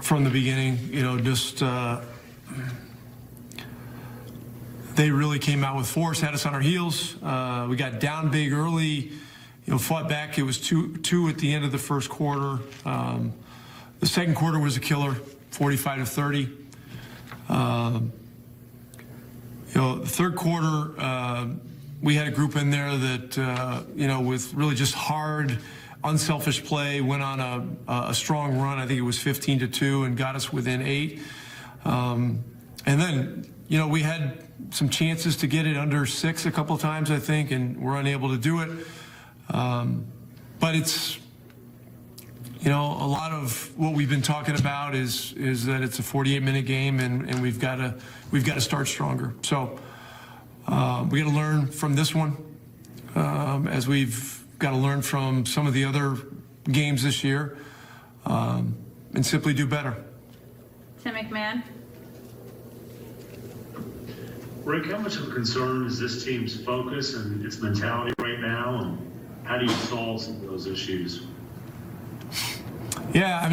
from the beginning. Just they really came out with force, had us on our heels. We got down big early, fought back. It was 2 at the end of the first quarter. The second quarter was a killer, 45-30. The third quarter, we had a group in there that, with really just hard, unselfish play, went on a strong run. I think it was 15-2 and got us within 8. And then, we had some chances to get it under 6 a couple of times, I think, and we're unable to do it. But it's, a lot of what we've been talking about is that it's a 48-minute game, and we've got to start stronger. So we got to learn from this one, as we've got to learn from some of the other games this year, and simply do better. Tim McMahon. Rick, how much of a concern is this team's focus and its mentality right now, and how do you solve some of those issues? Yeah,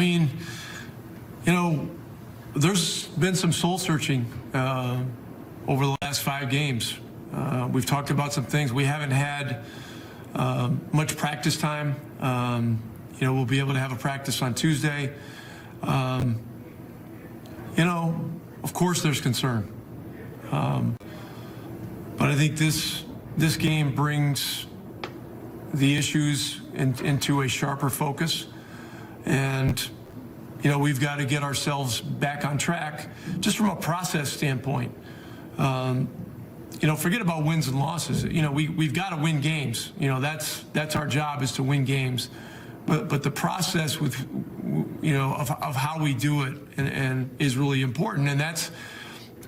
there's been some soul searching over the last 5 games. We've talked about some things. We haven't had much practice time. We'll be able to have a practice on Tuesday. Of course there's concern. But I think this game brings the issues into a sharper focus. And, we've got to get ourselves back on track just from a process standpoint. Forget about wins and losses. We've got to win games. That's our job, is to win games. But the process of how we do it and is really important. And that's,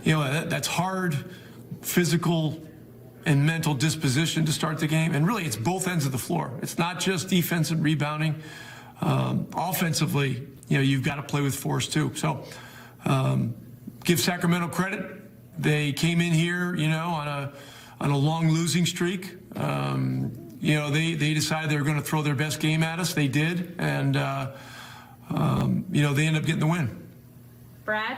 that's hard physical and mental disposition to start the game. And really, it's both ends of the floor. It's not just defense and rebounding. Offensively, you've got to play with force too. So give Sacramento credit. They came in here, on a long losing streak. They decided they were going to throw their best game at us. They did, and they ended up getting the win. Brad?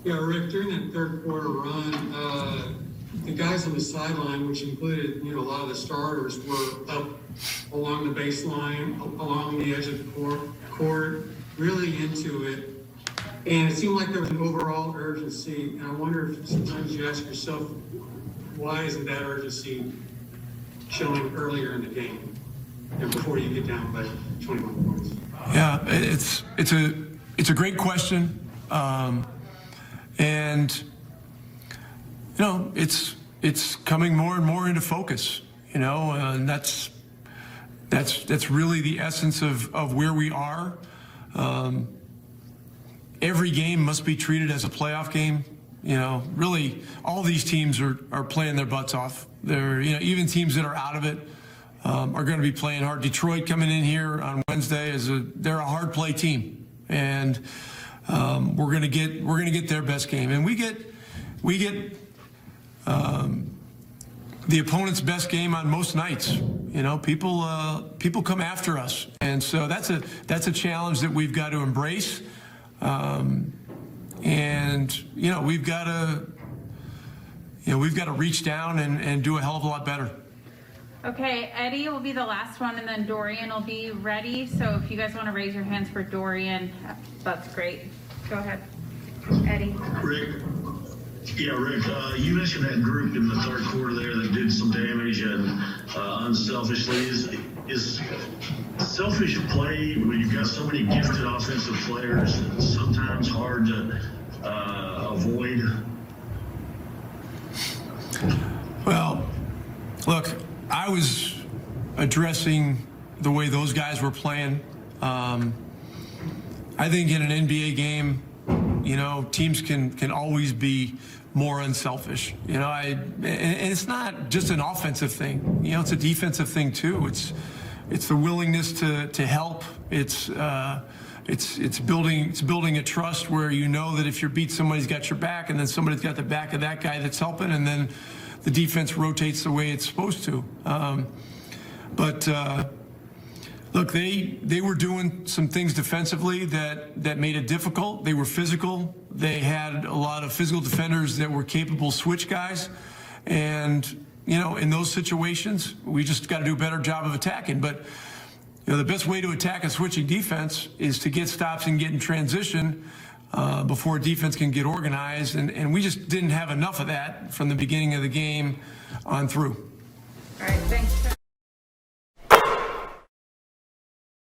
Yeah, Rick, during that third quarter run, the guys on the sideline, which included, a lot of the starters, were up along the baseline, up along the edge of the court, really into it. And it seemed like there was an overall urgency. And I wonder if sometimes you ask yourself, why isn't that urgency showing earlier in the game and before you get down by 21 points? Yeah, it's a great question. And it's coming more and more into focus, and that's really the essence of where we are. Every game must be treated as a playoff game. Really, all these teams are playing their butts off. They're, even teams that are out of it are going to be playing hard. Detroit coming in here on Wednesday they're a hard play team, and we're going to get their best game, and we get the opponent's best game on most nights. People come after us, and so that's a challenge that we've got to embrace. And we've got to reach down and do a hell of a lot better. Okay, Eddie will be the last one, and then Dorian will be ready. So if you guys want to raise your hands for Dorian, that's great. Go ahead, Eddie. Rick, you mentioned that group in the third quarter there that did some damage and unselfishly. Is selfish play, when you've got so many gifted offensive players, sometimes hard to avoid? Well, look, I was addressing the way those guys were playing. I think in an NBA game, teams can always be more unselfish. And it's not just an offensive thing. It's a defensive thing too. It's the willingness to help. It's building a trust where that if you're beat, somebody's got your back, and then somebody's got the back of that guy that's helping, and then the defense rotates the way it's supposed to. But Look, they were doing some things defensively that made it difficult. They were physical. They had a lot of physical defenders that were capable switch guys. And, in those situations, we just got to do a better job of attacking. But, the best way to attack a switching defense is to get stops and get in transition before defense can get organized. And we just didn't have enough of that from the beginning of the game on through. All right, thanks.